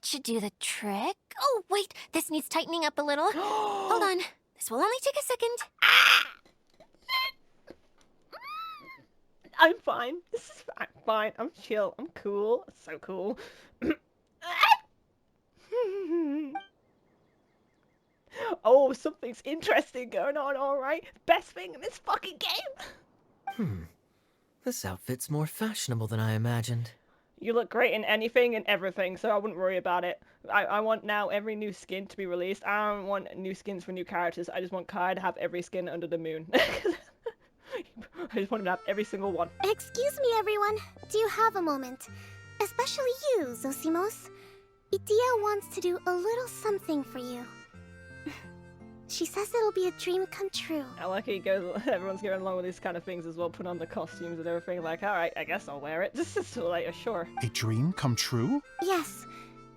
That should do the trick. Oh, wait, this needs tightening up a little. Hold on. This will only take a second. I'm fine. This is fine. I'm chill. I'm cool. So cool. Oh, something's interesting going on, alright? Best thing in this fucking game! This outfit's more fashionable than I imagined. You look great in anything and everything, so I wouldn't worry about it. I want now every new skin to be released. I don't want new skins for new characters. I just want KAEYA to have every skin under the moon. I just want him to have every single one. Excuse me, everyone. Do you have a moment? Especially you, Zosimos. Idia wants to do a little something for you. She says it'll be a dream come true. I like it goes, everyone's going along with these kind of things as well, put on the costumes and everything, like, alright, I guess I'll wear it. Just so later, sure. A dream come true? Yes.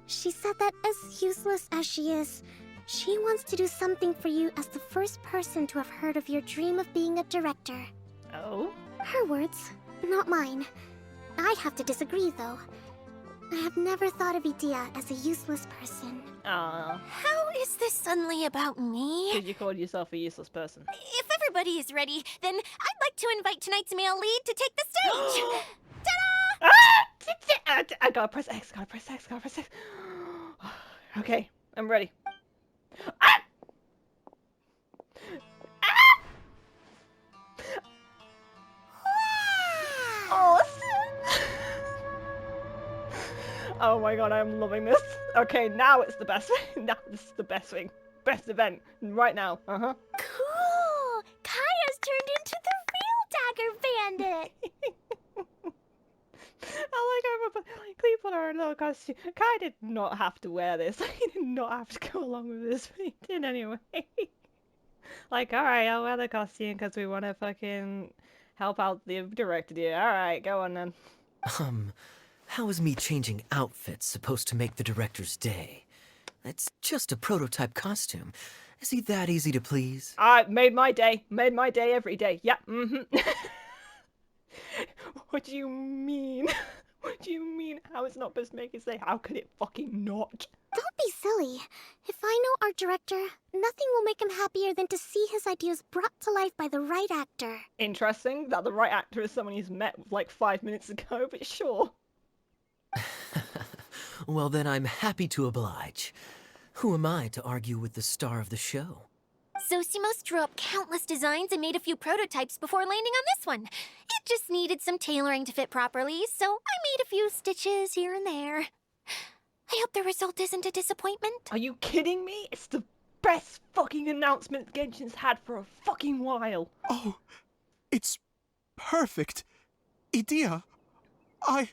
She said that as useless as she is, she wants to do something for you as the first person to have heard of your dream of being a director. Oh? Her words, not mine. I'd have to disagree, though. I have never thought of Idia as a useless person. Aww. How is this suddenly about me? Because you called yourself a useless person. If everybody is ready, then I'd like to invite tonight's male lead to take the stage. Ta-da! I gotta press X, gotta press X, gotta press X. Okay, I'm ready. Ah! Ah! Awesome! Oh my god, I'm loving this. Okay, now it's the best thing. Now this is the best thing. Best event. Right now. Uh-huh. Cool! KAEYA's turned into the real Dagger Bandit! I like how Clea put her little costume. KAEYA did not have to wear this. He did not have to go along with this, but he did anyway. Like, alright, I'll wear the costume because we want to fucking help out the director here. Alright, go on then. How is me changing outfits supposed to make the director's day? It's just a prototype costume. Is he that easy to please? Made my day. Made my day every day. Yeah, What do you mean? What do you mean? How it's not supposed to make his day? How could it fucking not? Don't be silly. If I know our director, nothing will make him happier than to see his ideas brought to life by the right actor. Interesting that the right actor is someone he's met like 5 minutes ago, but sure. Well, then I'm happy to oblige. Who am I to argue with the star of the show? Zosimos drew up countless designs and made a few prototypes before landing on this one. It just needed some tailoring to fit properly, so I made a few stitches here and there. I hope the result isn't a disappointment. Are you kidding me? It's the best fucking announcement Genshin's had for a fucking while. Oh, it's perfect. Idia, I'm...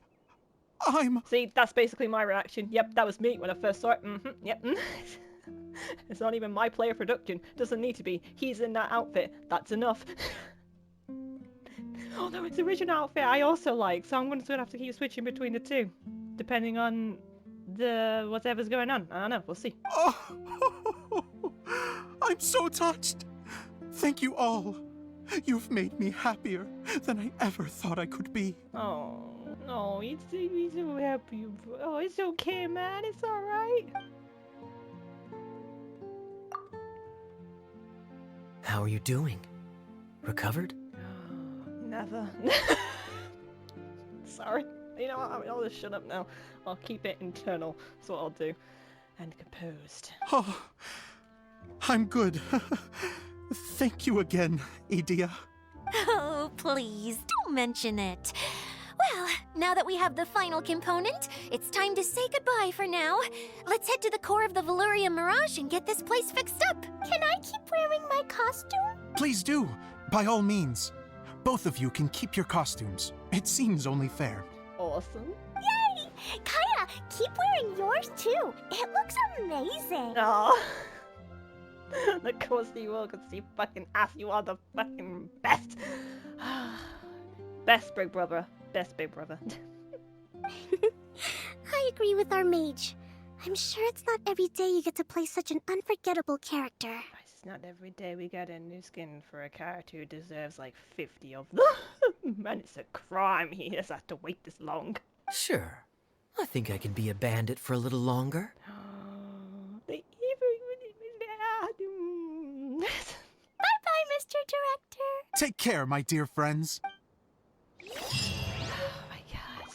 See, that's basically my reaction. Yep, that was me when I first saw it. Yep. It's not even my player production. Doesn't need to be. He's in that outfit. That's enough. Although it's the original outfit I also like, so I'm going to have to keep switching between the two. Depending on the whatever's going on. I don't know, we'll see. Oh, I'm so touched. Thank you all. You've made me happier than I ever thought I could be. Oh, no, he's so happy. Oh, it's okay, man. It's alright. How are you doing? Recovered? Never. Sorry. You know what? I'll just shut up now. I'll keep it internal. That's what I'll do. And composed. Oh, I'm good. Thank you again, Idia. Oh, please, don't mention it. Well, now that we have the final component, it's time to say goodbye for now. Let's head to the core of the Valyria Mirage and get this place fixed up. Can I keep wearing my costume? Please do, by all means. Both of you can keep your costumes. It seems only fair. Awesome. Yay! KAEYA, keep wearing yours too. It looks amazing. Aww. Of course you will, because you fucking ass. You are the fucking best. Best big brother. Best big brother. I agree with our mage. I'm sure it's not every day you get to play such an unforgettable character. It's not every day we get a new skin for a character who deserves like 50 of them. Man, it's a crime he has had to wait this long. Sure. I think I can be a bandit for a little longer. Bye-bye, Mr. Director. Take care, my dear friends. Oh my god.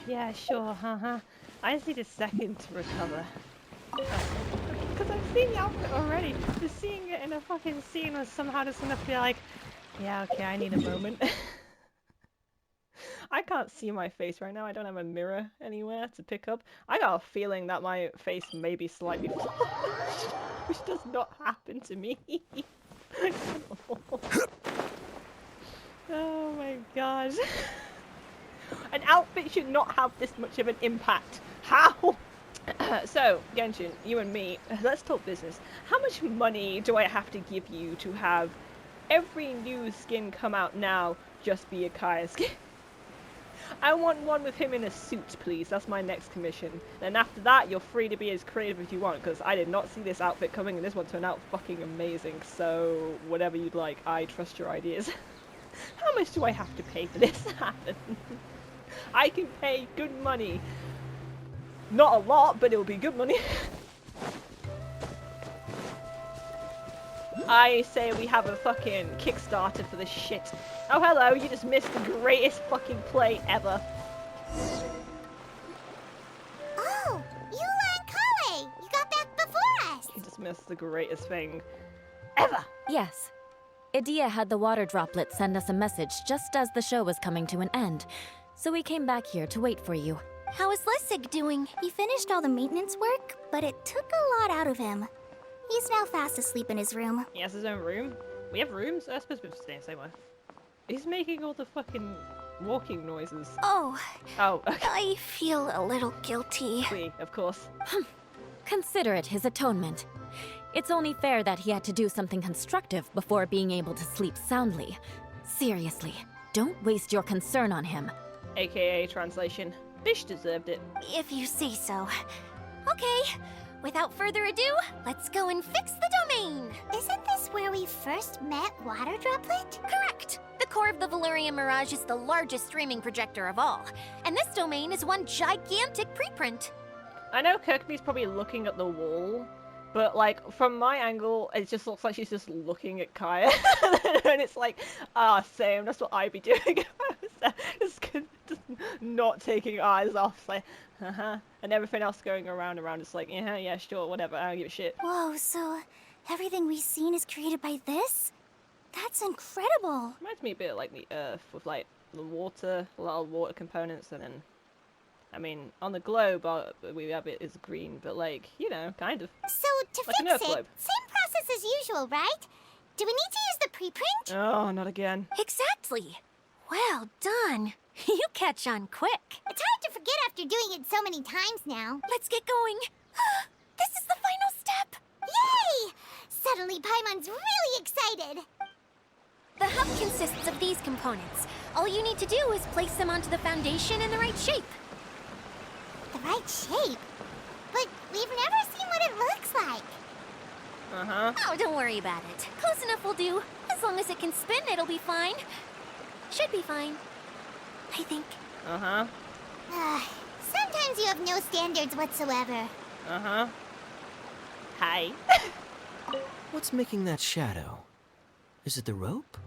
Yeah, sure, I just need a second to recover. Because I've seen the outfit already. Just seeing it in a fucking scene was somehow just enough to be like, yeah, okay, I need a moment. I can't see my face right now. I don't have a mirror anywhere to pick up. I got a feeling that my face may be slightly flushed, which does not happen to me. Oh my god. An outfit should not have this much of an impact. How? So, Genshin, you and me, let's talk business. How much money do I have to give you to have every new skin come out now just be a KAEYA skin? I want one with him in a suit, please. That's my next commission. Then after that, you're free to be as creative as you want, because I did not see this outfit coming, and this one turned out fucking amazing. So, whatever you'd like, I trust your ideas. How much do I have to pay for this to happen? I can pay good money. Not a lot, but it'll be good money. I say we have a fucking Kickstarter for this shit. Oh hello, you just missed the greatest fucking play ever. Oh, Yuánshén! You got back before us! You just missed the greatest thing ever. Yes. Idia had the water droplet send us a message just as the show was coming to an end, so we came back here to wait for you. How is Lessig doing? He finished all the maintenance work, but it took a lot out of him. He's now fast asleep in his room. He has his own room? We have rooms? I suppose we're staying the same way. He's making all the fucking walking noises. Oh, Oh, okay. I feel a little guilty. We, of course. Consider it his atonement. It's only fair that he had to do something constructive before being able to sleep soundly. Seriously, don't waste your concern on him. AKA translation. Bish deserved it. If you say so. Okay, without further ado, let's go and fix the domain. Isn't this where we first met Water Droplet? Correct. The core of the Valerian Mirage is the largest streaming projector of all, and this domain is one gigantic preprint. I know Kirkby's probably looking at the wall, but like from my angle, it just looks like she's just looking at KAEYA, and it's like, same. That's what I'd be doing. just not taking eyes off, like, and everything else going around, just like, yeah, sure, whatever. I don't give a shit. Whoa, so everything we've seen is created by this? That's incredible. Reminds me a bit like the Earth with like the water, a lot of water components, and then, I mean, on the globe, we have it as green, but like, you know, kind of. So to Like an fix Earth it, globe. same process as usual, right? Do we need to use the preprint? Oh, not again. Exactly. Well done. You catch on quick. It's hard to forget after doing it so many times now. Let's get going. This is the final step. Yay! Suddenly Paimon's really excited. The hub consists of these components. All you need to do is place them onto the foundation in the right shape. The right shape? But we've never seen what it looks like. Oh, don't worry about it. Close enough will do. As long as it can spin, it'll be fine. Should be fine. I think. Sometimes you have no standards whatsoever. Hi. What's making that shadow? Is it the rope?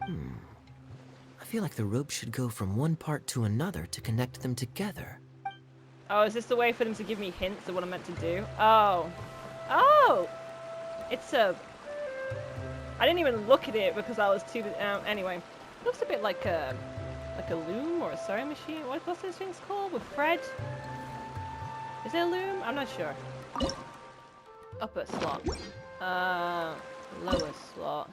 I feel like the rope should go from one part to another to connect them together. Oh, is this the way for them to give me hints of what I'm meant to do? Oh. Oh! It's a... I didn't even look at it because I was too... anyway. It looks a bit like a loom or a sewing machine. What's those things called? With thread? Is it a loom? I'm not sure. Upper slot. Lower slot.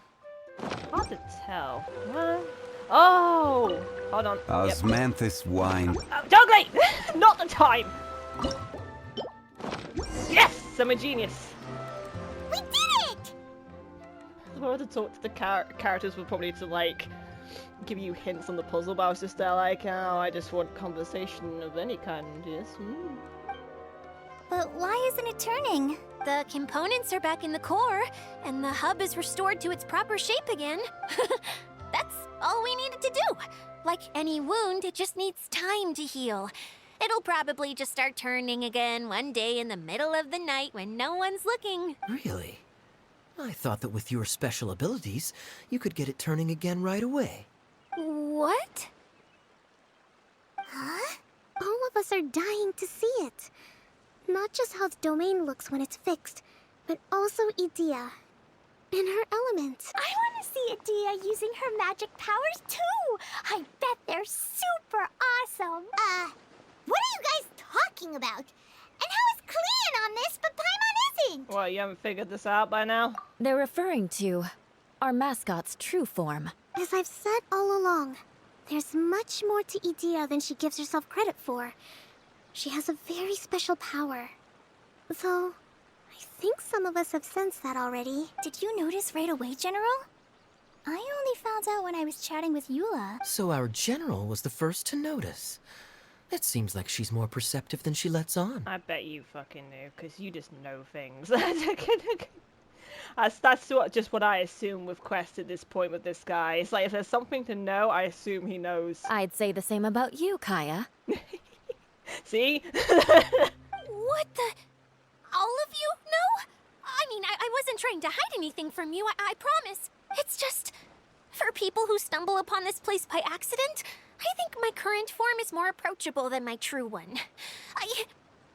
Hard to tell. What? Oh! Hold on. Osmanthus wine. Doggy! Not the time! Yes! I'm a genius. We did it! If I were to talk to the characters would probably to like give you hints on the puzzle, but I was just there like, oh, I just want conversation of any kind, yes. But why isn't it turning? The components are back in the core, and the hub is restored to its proper shape again. That's all we needed to do. Like any wound, it just needs time to heal. It'll probably just start turning again one day in the middle of the night when no one's looking. Really? I thought that with your special abilities, you could get it turning again right away. What? Huh? All of us are dying to see it. Not just how the domain looks when it's fixed, but also Idea. In her element. I want to see Idea using her magic powers too! I bet they're super awesome! What are you guys talking about? And how is Kleon on this, but Paimon isn't? What, you haven't figured this out by now? They're referring to our mascot's true form. As I've said all along, there's much more to Idea than she gives herself credit for. She has a very special power. Though, I think some of us have sensed that already. Did you notice right away, General? I only found out when I was chatting with Eula. So our general was the first to notice. It seems like she's more perceptive than she lets on. I bet you fucking knew, because you just know things. That's just what I assume with Quest at this point with this guy. It's like, if there's something to know, I assume he knows. I'd say the same about you, KAEYA. See? What the? All of you know? I mean, I wasn't trying to hide anything from you, I promise. It's just, for people who stumble upon this place by accident, I think my current form is more approachable than my true one. I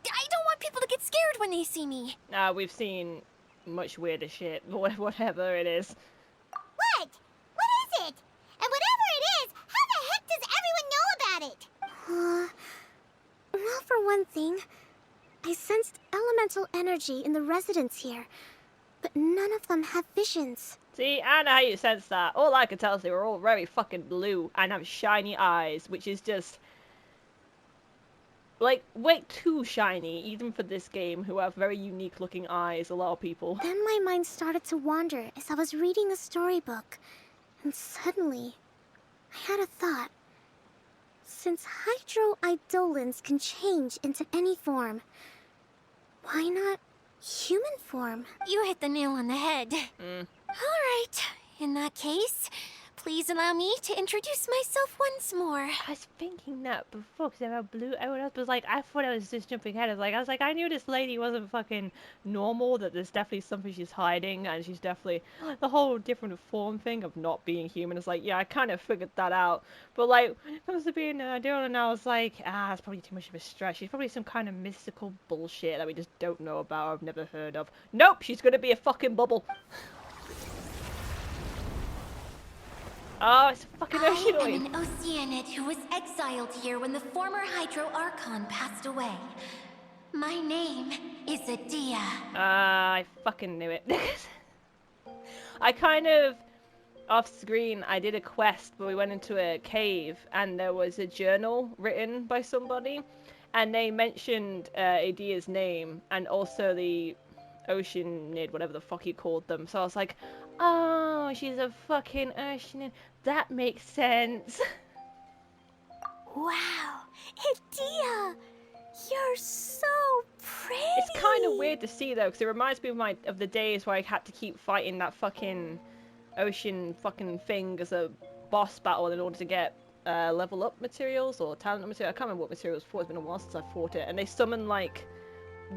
don't want people to get scared when they see me. We've seen much weirder shit, whatever it is. What? What is it? And whatever it is, how the heck does everyone know about it? Well, for one thing, I sensed elemental energy in the residents here, but none of them have visions. See, I know how you sense that. All I could tell is they were all very fucking blue and have shiny eyes, which is just, like, way too shiny, even for this game, who have very unique looking eyes, a lot of people. Then my mind started to wander as I was reading a storybook, and suddenly, I had a thought. Since hydro-eidolons can change into any form, why not human form? You hit the nail on the head. All right, in that case, please allow me to introduce myself once more. I was thinking that before, because about blue, everyone else was like, I thought I was just jumping ahead. I was like, I knew this lady wasn't fucking normal, that there's definitely something she's hiding, and she's definitely, the whole different form thing of not being human is like, yeah, I kind of figured that out. But like, when it comes to being an ideal, and I was like, that's probably too much of a stretch. She's probably some kind of mystical bullshit that we just don't know about or I've never heard of. Nope, she's gonna be a fucking bubble. Oh, it's a fucking I oceanoid. am an Oceanid who was exiled here when the former Hydro Archon passed away. My name is Idea. I fucking knew it. I kind of, off screen, I did a quest where we went into a cave and there was a journal written by somebody and they mentioned Idea's name and also the Oceanid, whatever the fuck he called them. So I was like, oh, she's a fucking Oceanid. That makes sense. Wow, Idea! You're so pretty! It's kind of weird to see though, because it reminds me of the days where I had to keep fighting that fucking ocean fucking thing as a boss battle in order to get level up materials or talent material. I can't remember what materials for. It's been a while since I fought it, and they summon like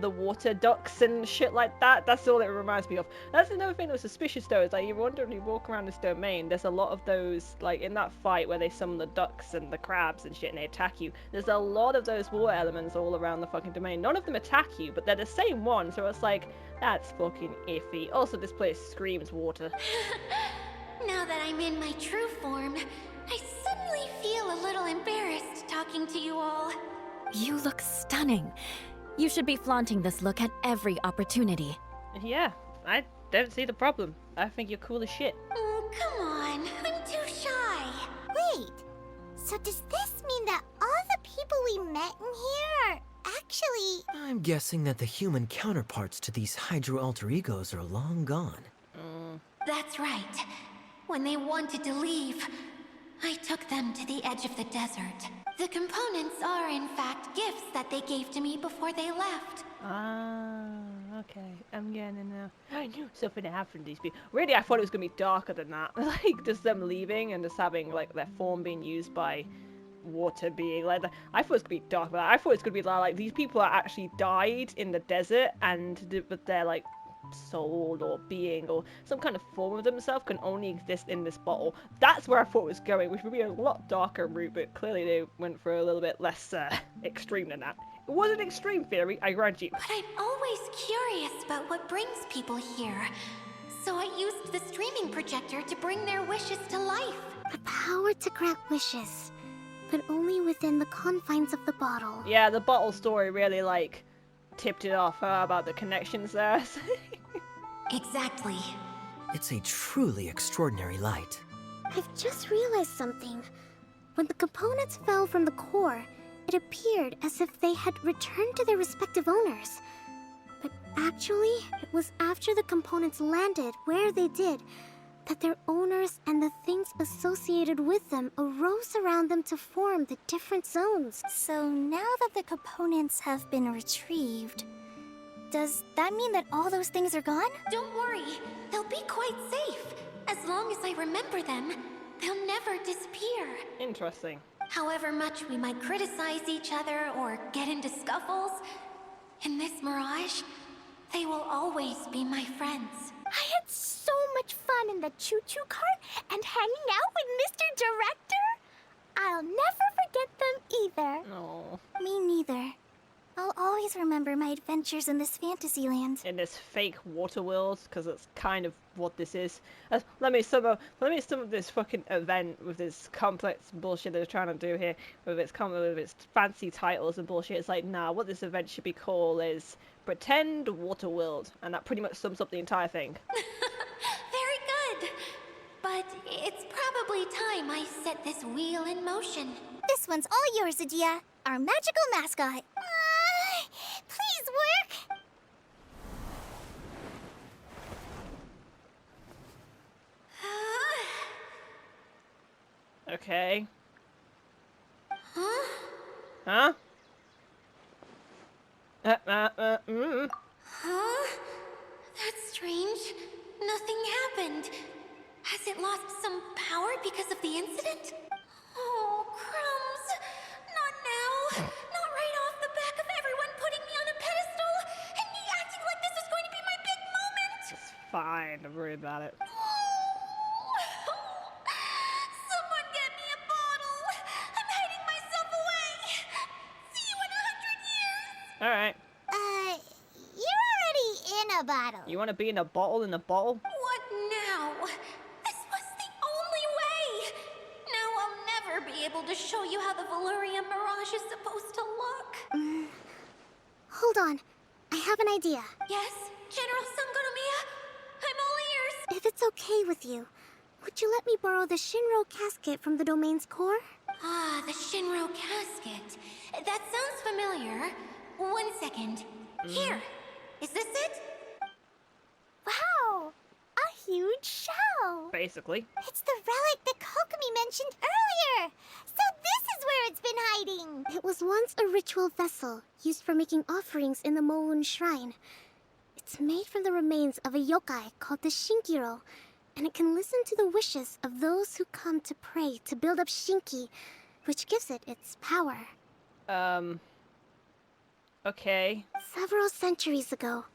the water ducks and shit like that. That's all it reminds me of. That's another thing that was suspicious though, is like you wonder when you walk around this domain, there's a lot of those, like in that fight where they summon the ducks and the crabs and shit and they attack you, there's a lot of those water elements all around the fucking domain. None of them attack you, but they're the same one, so it's like, that's fucking iffy. Also, this place screams water. Now that I'm in my true form, I suddenly feel a little embarrassed talking to you all. You look stunning. You should be flaunting this look at every opportunity. Yeah, I don't see the problem. I think you're cool as shit. Oh, come on. I'm too shy. Wait, so does this mean that all the people we met in here are actually... I'm guessing that the human counterparts to these Hydro alter egos are long gone. That's right. When they wanted to leave, I took them to the edge of the desert. The components are, in fact, gifts that they gave to me before they left. Ah, Okay, I'm getting now. I knew something happened to these people. Really, I thought it was gonna be darker than that. Like, just them leaving and just having, like, their form being used by water being like that. I thought it was gonna be darker than that. I thought it was gonna be like these people are actually died in the desert and their, like, soul or being or some kind of form of themselves can only exist in this bottle. That's where I thought it was going, which would be a lot darker route, but clearly they went for a little bit less extreme than that. It was an extreme theory, I grant you. But I'm always curious about what brings people here. So I used the streaming projector to bring their wishes to life. The power to grant wishes, but only within the confines of the bottle. Yeah, the bottle story really, like, tipped it off about the connections there. Exactly. It's a truly extraordinary light. I've just realized something. When the components fell from the core, it appeared as if they had returned to their respective owners. But actually, it was after the components landed where they did that their owners and the things associated with them arose around them to form the different zones. So now that the components have been retrieved, does that mean that all those things are gone? Don't worry, they'll be quite safe. As long as I remember them, they'll never disappear. Interesting. However much we might criticize each other or get into scuffles, in this mirage, they will always be my friends. I had so much fun in the choo-choo cart and hanging out with Mr. Director. I'll never forget them either. Oh. Me neither. I'll always remember my adventures in this fantasy land. In this fake water world, because it's kind of what this is. Let me sum up this fucking event with this complex bullshit they're trying to do here, with its fancy titles and bullshit. It's like, nah, what this event should be called is Pretend Water World, and that pretty much sums up the entire thing. Very good. But it's probably time I set this wheel in motion. This one's all yours, Adia, our magical mascot. Please work. Okay. Huh? Huh? Huh? That's strange. Nothing happened. Has it lost some power because of the incident? Oh, crumbs. Not now. Not right off the back of everyone putting me on a pedestal and me acting like this is going to be my big moment. It's fine, don't worry about it. Someone get me a bottle. I'm hiding myself away. See you in 100 years. Alright. You're already in a bottle. You want to be in a bottle in a bottle? What now? This was the only way. Now I'll never be able to show you how the Valurian Mirage is supposed to look. Hold on. I have an idea. Yes, General Sangonomiya? I'm all ears. If it's okay with you, would you let me borrow the Shinro casket from the domain's core? Ah, the Shinro casket. That sounds familiar. 1 second. Here. Is this it? Wow, a huge shell. Basically. It's the relic that Kokomi mentioned earlier. So this is where it's been hiding. It was once a ritual vessel used for making offerings in the Moon Shrine. It's made from the remains of a yokai called the Shinkiro, and it can listen to the wishes of those who come to pray to build up Shinki, which gives it its power. Okay. Several centuries ago,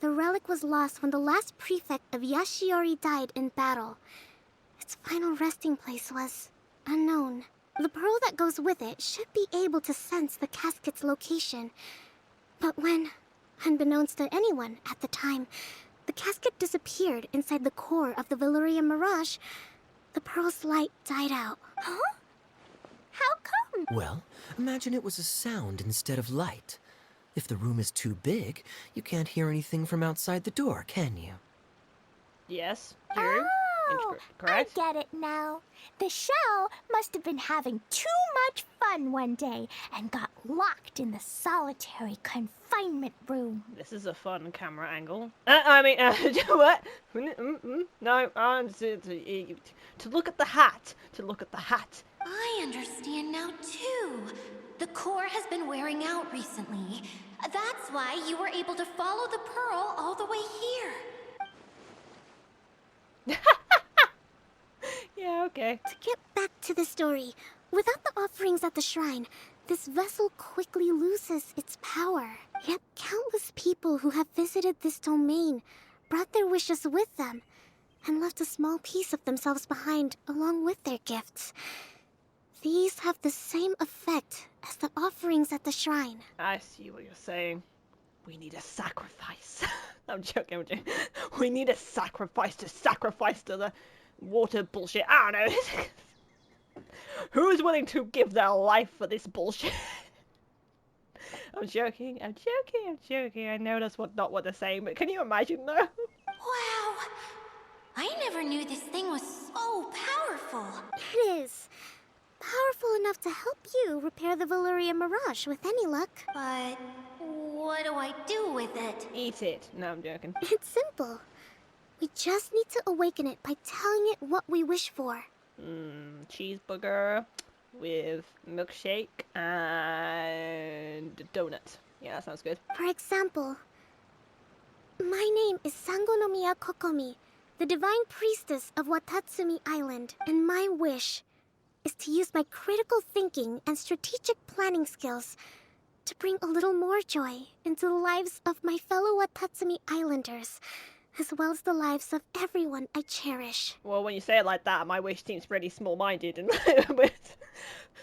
the relic was lost when the last prefect of Yashiori died in battle. Its final resting place was unknown. The pearl that goes with it should be able to sense the casket's location. But when, unbeknownst to anyone at the time, the casket disappeared inside the core of the Valurian Mirage, the pearl's light died out. Huh? How come? Well, imagine it was a sound instead of light. If the room is too big, you can't hear anything from outside the door, can you? Yes. True. Oh, Correct? I get it now. The shell must have been having too much fun one day and got locked in the solitary confinement room. This is a fun camera angle. What? No, to look at the hat. To look at the hat. I understand now, too. The core has been wearing out recently. That's why you were able to follow the pearl all the way here. Yeah, okay. To get back to the story, without the offerings at the shrine, this vessel quickly loses its power. Yet countless people who have visited this domain brought their wishes with them and left a small piece of themselves behind along with their gifts. These have the same effect as the offerings at the shrine. I see what you're saying. We need a sacrifice. I'm joking, I'm joking. We need a sacrifice to the water bullshit. I don't know. Who's willing to give their life for this bullshit? I'm joking, I'm joking, I'm joking. I know that's not what they're saying, but can you imagine though? Wow. I never knew this thing was so powerful. It is. Powerful enough to help you repair the Valyria Mirage with any luck. But what do I do with it? Eat it. No, I'm joking. It's simple. We just need to awaken it by telling it what we wish for. Cheeseburger with milkshake and donut. Yeah, that sounds good. For example, my name is Sangonomiya Kokomi, the divine priestess of Watatsumi Island, and my wish is to use my critical thinking and strategic planning skills to bring a little more joy into the lives of my fellow Watatsumi Islanders, as well as the lives of everyone I cherish. Well, when you say it like that, my wish seems pretty small-minded, and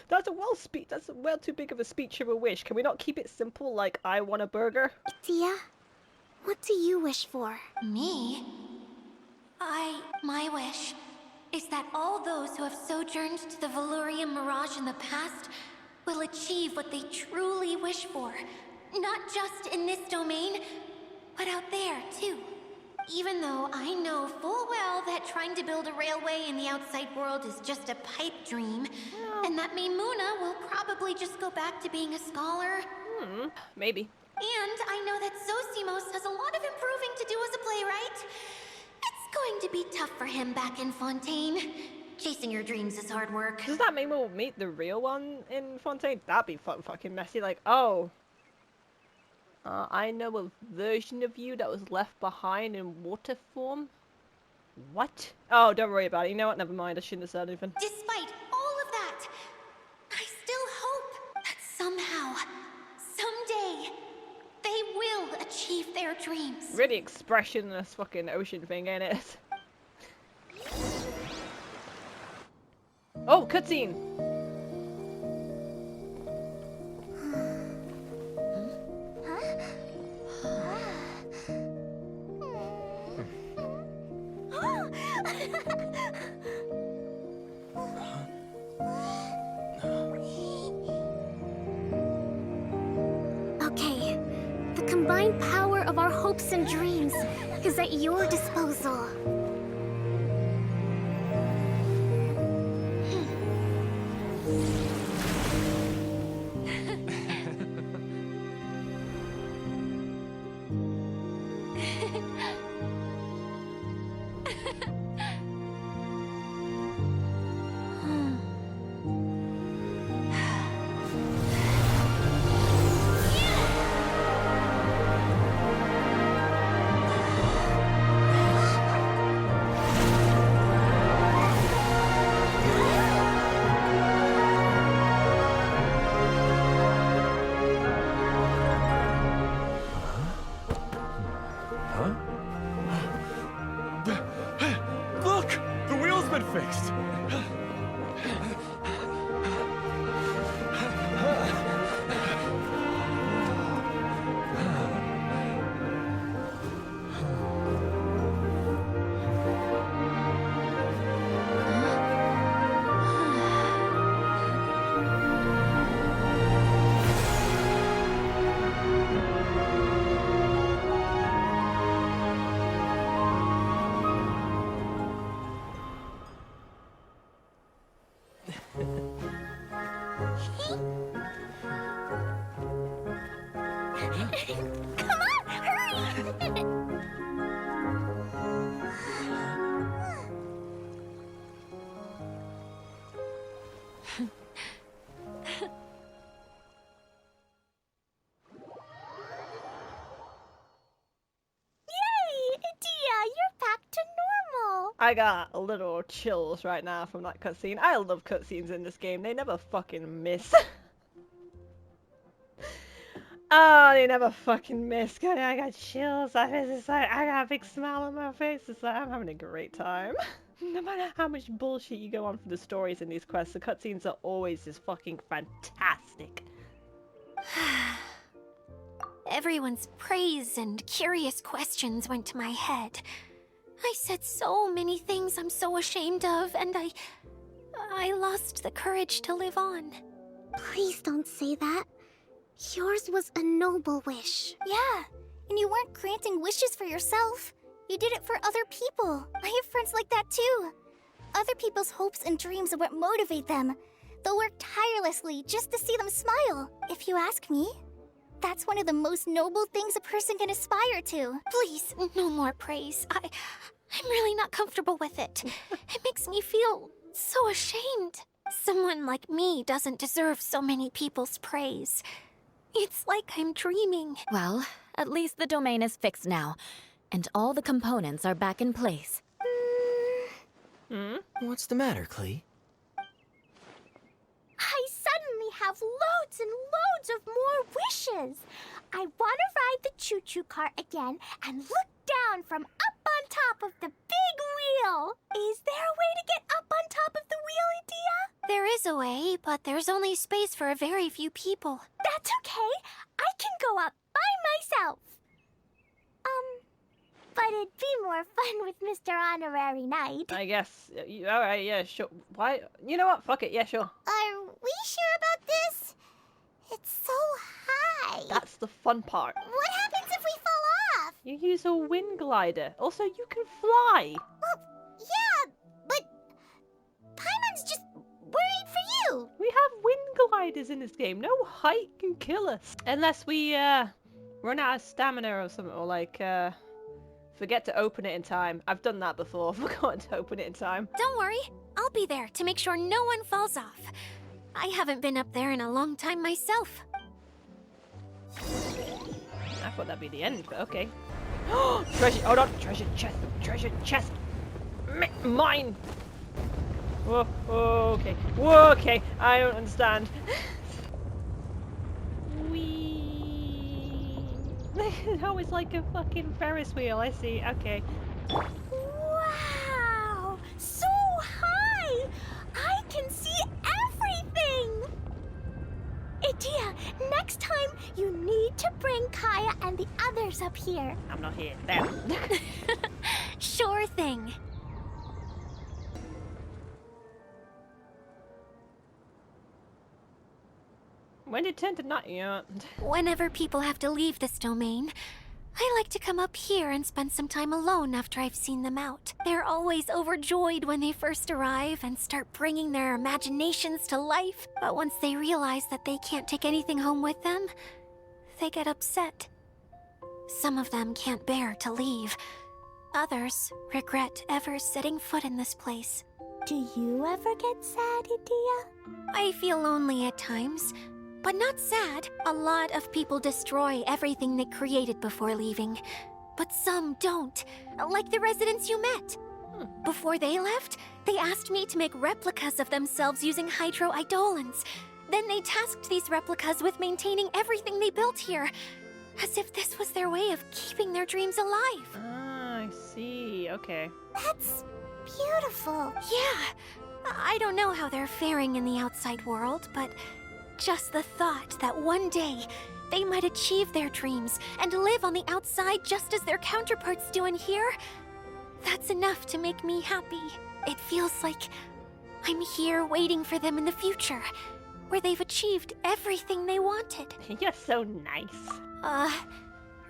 that's well too big of a speech of a wish. Can we not keep it simple, like I want a burger? Tia, what do you wish for? Me? My wish is that all those who have sojourned to the Valyria Mirage in the past will achieve what they truly wish for. Not just in this domain, but out there, too. Even though I know full well that trying to build a railway in the outside world is just a pipe dream, and that Maimuna will probably just go back to being a scholar. Maybe. And I know that Zosimos has a lot of improving to do as a playwright. It's going to be tough for him back in Fontaine. Chasing your dreams is hard work. Does that mean we'll meet the real one in Fontaine? That'd be fucking messy. Like, oh. I know a version of you that was left behind in water form. What? Oh, don't worry about it. You know what? Never mind. I shouldn't have said anything. Despite all of that, I still hope that somehow, someday, they will achieve their dreams. Really expressionless fucking ocean thing, ain't it? Oh, cutscene! Okay, the combined power of our hopes and dreams is at your disposal. Look! The wheel's been fixed! Come on, hurry! I got a little chills right now from that cutscene. I love cutscenes in this game. They never fucking miss. Oh, they never fucking miss. I got chills. It's like, I got a big smile on my face. It's like, I'm having a great time. No matter how much bullshit you go on for the stories in these quests, the cutscenes are always just fucking fantastic. Everyone's praise and curious questions went to my head. I said so many things I'm so ashamed of, and I lost the courage to live on. Please don't say that. Yours was a noble wish. Yeah, and you weren't granting wishes for yourself. You did it for other people. I have friends like that too. Other people's hopes and dreams are what motivate them. They'll work tirelessly just to see them smile. If you ask me, that's one of the most noble things a person can aspire to. Please, no more praise. I'm really not comfortable with it. It makes me feel so ashamed. Someone like me doesn't deserve so many people's praise. It's like I'm dreaming. Well, at least the domain is fixed now, and all the components are back in place. What's the matter, Klee? I suddenly have loads and loads of more wishes. I want to ride the choo-choo cart again and look down from up on top of the big wheel. Is there a way to get up on top of the wheel, Idia? There is a way, but there's only space for a very few people. That's okay. I can go up by myself. But it'd be more fun with Mr. Honorary Knight. I guess. Alright, yeah, sure. Why? You know what? Fuck it, yeah, sure. Are we sure about this? It's so high. That's the fun part. What happens if we fall off? You use a wind glider. Also, you can fly. Well, yeah, but Paimon's just worried for you. We have wind gliders in this game. No height can kill us. Unless we, run out of stamina or something, or like, forget to open it in time. I've done that before. Forgotten to open it in time. Don't worry, I'll be there to make sure no one falls off. I haven't been up there in a long time myself. I thought that'd be the end, but okay. Treasure, hold on, treasure chest. Mine. Whoa, okay. Whoa, okay, I don't understand. Whee. No, it's like a fucking Ferris wheel, I see, okay. Wow, so high. I can see everything. Idia, next time you need to bring KAEYA and the others up here. I'm not here. There. Sure thing. When did it turn to night? Yeah. Whenever people have to leave this domain, I like to come up here and spend some time alone after I've seen them out. They're always overjoyed when they first arrive and start bringing their imaginations to life. But once they realize that they can't take anything home with them, they get upset. Some of them can't bear to leave. Others regret ever setting foot in this place. Do you ever get sad, Idia? I feel lonely at times, but not sad. A lot of people destroy everything they created before leaving. But some don't, like the residents you met. Before they left, they asked me to make replicas of themselves using hydro-eidolons. Then they tasked these replicas with maintaining everything they built here, as if this was their way of keeping their dreams alive. Ah, I see, okay. That's beautiful. Yeah, I don't know how they're faring in the outside world, but just the thought that one day they might achieve their dreams and live on the outside just as their counterparts do in here, that's enough to make me happy. It feels like I'm here waiting for them in the future, where they've achieved everything they wanted. You're so nice.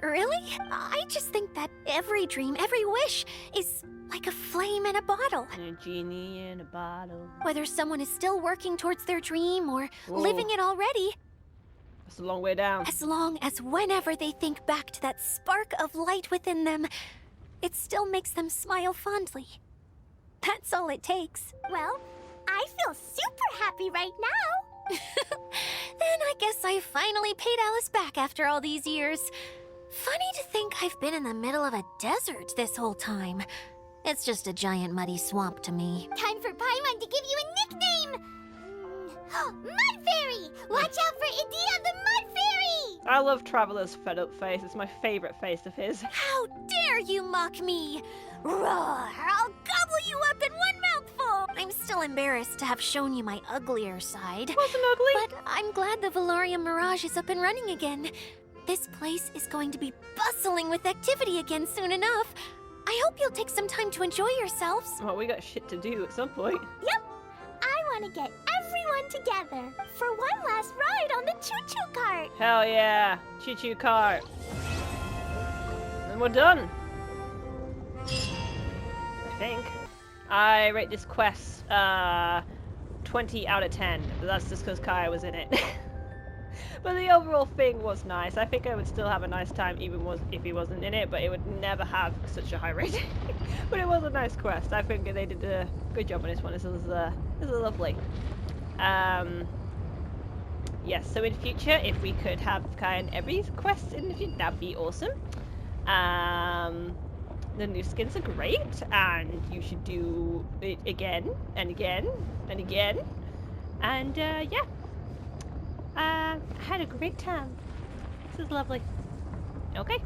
Really? I just think that every dream, every wish is like a flame in a bottle. A genie in a bottle. Whether someone is still working towards their dream or Whoa. living it already, That's a long way down. as long as whenever they think back to that spark of light within them, it still makes them smile fondly. That's all it takes. Well, I feel super happy right now. Then I guess I finally paid Alice back after all these years. Funny to think I've been in the middle of a desert this whole time. It's just a giant muddy swamp to me. Time for Paimon to give you a nickname! Mud Fairy! Watch out for Idia the Mud Fairy! I love Traveler's fed up face. It's my favorite face of his. How dare you mock me! Roar! I'll gobble you up in one mouthful! I'm still embarrassed to have shown you my uglier side. Wasn't ugly. But I'm glad the Valorium Mirage is up and running again. This place is going to be bustling with activity again soon enough. I hope you'll take some time to enjoy yourselves. Well, we got shit to do at some point. Yep! I want to get everyone together for one last ride on the choo-choo cart! Hell yeah. Choo-choo cart. And we're done. I think. I rate this quest 20 out of 10, but that's just because KAEYA was in it. But the overall thing was nice. I think I would still have a nice time even if he wasn't in it, but it would never have such a high rating. But it was a nice quest. I think they did a good job on this one. This was lovely. Yes, so in future, if we could have KAEYA in every quest in the future, that'd be awesome. The new skins are great, and you should do it again and again and again. And yeah, I had a great time. This is lovely. Okay.